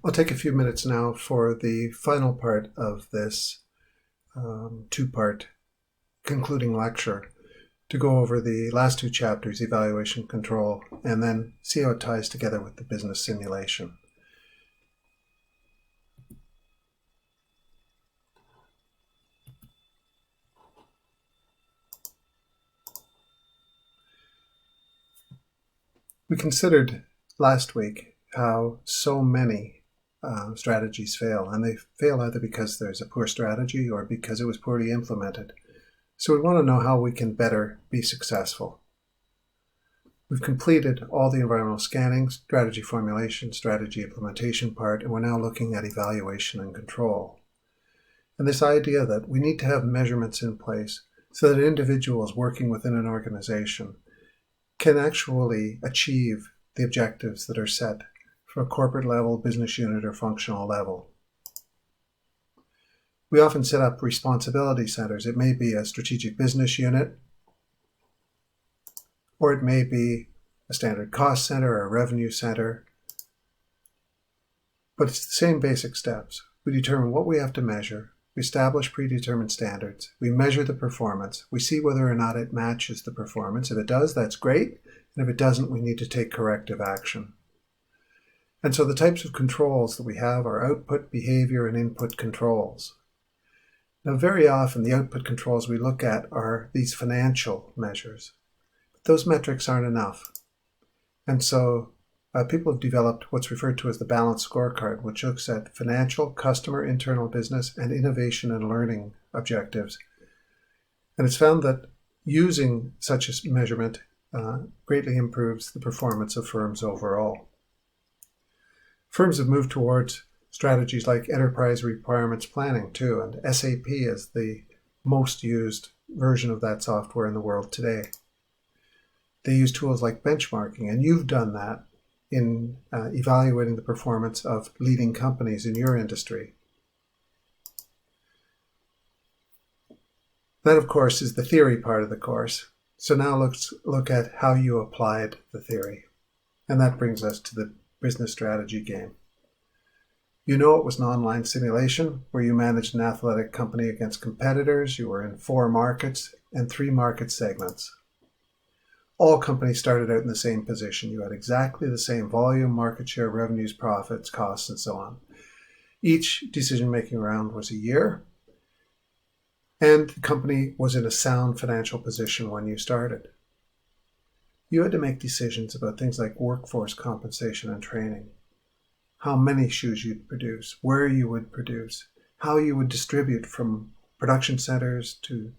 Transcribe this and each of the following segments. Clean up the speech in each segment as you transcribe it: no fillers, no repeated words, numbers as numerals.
I'll take a few minutes now for the final part of this two-part concluding lecture to go over the last two chapters, evaluation control, and then see how it ties together with the business simulation. We considered last week how so many strategies fail, and they fail either because there's a poor strategy or because it was poorly implemented. So we want to know how we can better be successful. We've completed all the environmental scanning, strategy formulation, strategy implementation part, and we're now looking at evaluation and control. And this idea that we need to have measurements in place so that individuals working within an organization can actually achieve the objectives that are set for a corporate level, business unit, or functional level. We often set up responsibility centers. It may be a strategic business unit, or it may be a standard cost center or a revenue center. But it's the same basic steps. We determine what we have to measure. We establish predetermined standards. We measure the performance. We see whether or not it matches the performance. If it does, that's great. And if it doesn't, we need to take corrective action. And so the types of controls that we have are output, behavior, and input controls. Now, very often the output controls we look at are these financial measures. But those metrics aren't enough. And so people have developed what's referred to as the Balanced Scorecard, which looks at financial, customer, internal business, and innovation and learning objectives. And it's found that using such a measurement greatly improves the performance of firms overall. Firms have moved towards strategies like enterprise requirements planning too, and SAP is the most used version of that software in the world today. They use tools like benchmarking, and you've done that in evaluating the performance of leading companies in your industry. That, of course, is the theory part of the course. So now let's look at how you applied the theory. And that brings us to the business strategy game. You know it was an online simulation where you managed an athletic company against competitors. You were in 4 markets and 3 market segments. All companies started out in the same position. You had exactly the same volume, market share, revenues, profits, costs, and so on. Each decision-making round was a year, and the company was in a sound financial position when you started. You had to make decisions about things like workforce compensation and training, how many shoes you'd produce, where you would produce, how you would distribute from production centers to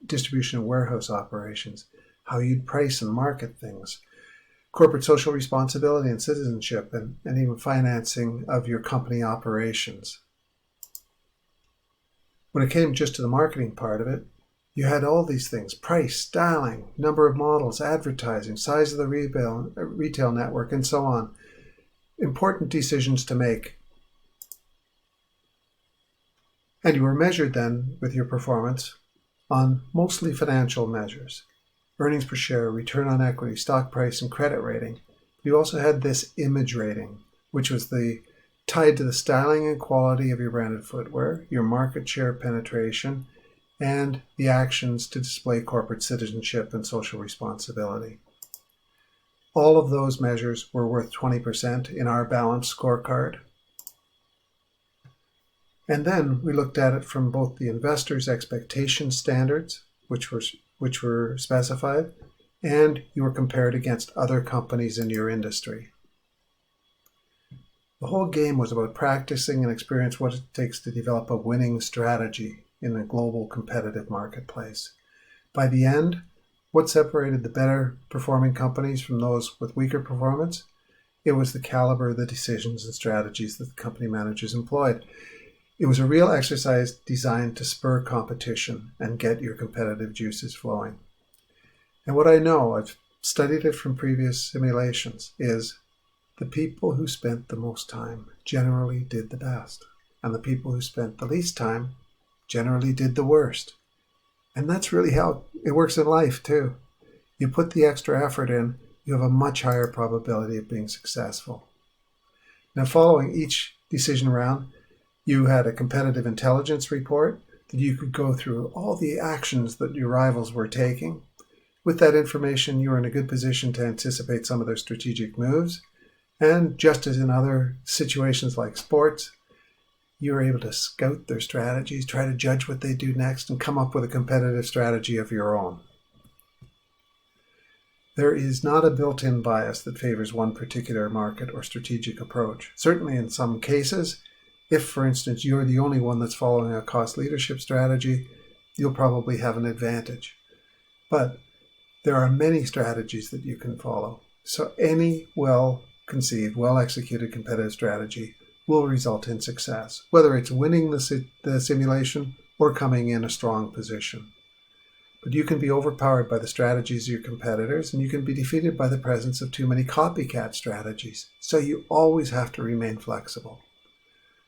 distribution and warehouse operations, how you'd price and market things, corporate social responsibility and citizenship, and even financing of your company operations. When it came just to the marketing part of it, you had all these things: price, styling, number of models, advertising, size of the retail network, and so on. Important decisions to make. And you were measured then with your performance on mostly financial measures: earnings per share, return on equity, stock price, and credit rating. You also had this image rating, which was tied to the styling and quality of your branded footwear, your market share penetration, and the actions to display corporate citizenship and social responsibility. All of those measures were worth 20% in our Balanced Scorecard. And then we looked at it from both the investor's expectation standards, which were specified, and you were compared against other companies in your industry. The whole game was about practicing and experience what it takes to develop a winning strategy in a global competitive marketplace. By the end, what separated the better performing companies from those with weaker performance? It was the caliber of the decisions and strategies that the company managers employed. It was a real exercise designed to spur competition and get your competitive juices flowing. And what I know, I've studied it from previous simulations, is the people who spent the most time generally did the best, and the people who spent the least time generally did the worst. And that's really how it works in life too. You put the extra effort in, you have a much higher probability of being successful. Now, following each decision round, you had a competitive intelligence report that you could go through all the actions that your rivals were taking. With that information, you were in a good position to anticipate some of their strategic moves. And just as in other situations like sports, you were able to scout their strategies, try to judge what they do next, and come up with a competitive strategy of your own. There is not a built-in bias that favors one particular market or strategic approach. Certainly in some cases, if, for instance, you're the only one that's following a cost leadership strategy, you'll probably have an advantage. But there are many strategies that you can follow. So any well-conceived, well-executed competitive strategy will result in success, whether it's winning the simulation or coming in a strong position. But you can be overpowered by the strategies of your competitors, and you can be defeated by the presence of too many copycat strategies. So you always have to remain flexible.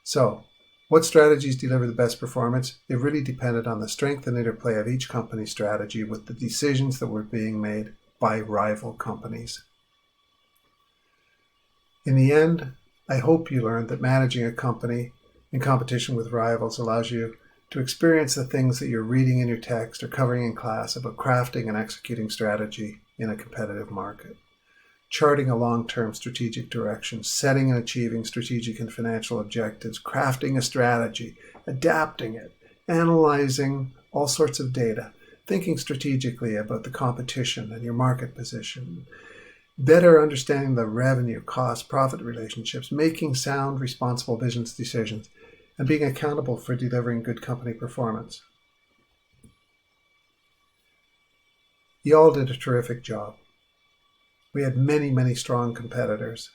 So, what strategies deliver the best performance? It really depended on the strength and interplay of each company's strategy with the decisions that were being made by rival companies. In the end, I hope you learned that managing a company in competition with rivals allows you to experience the things that you're reading in your text or covering in class about crafting and executing strategy in a competitive market. Charting a long-term strategic direction, setting and achieving strategic and financial objectives, crafting a strategy, adapting it, analyzing all sorts of data, thinking strategically about the competition and your market position, better understanding the revenue, cost, profit relationships, making sound, responsible business decisions, and being accountable for delivering good company performance. You all did a terrific job. We had many, many strong competitors.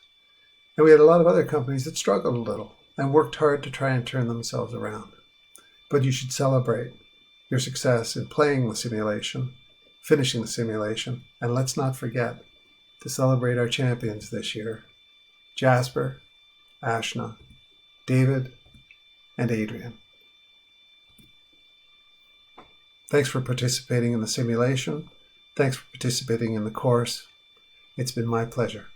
And we had a lot of other companies that struggled a little and worked hard to try and turn themselves around. But you should celebrate your success in playing the simulation, finishing the simulation, and let's not forget to celebrate our champions this year, Jasper, Ashna, David, and Adrian. Thanks for participating in the simulation. Thanks for participating in the course. It's been my pleasure.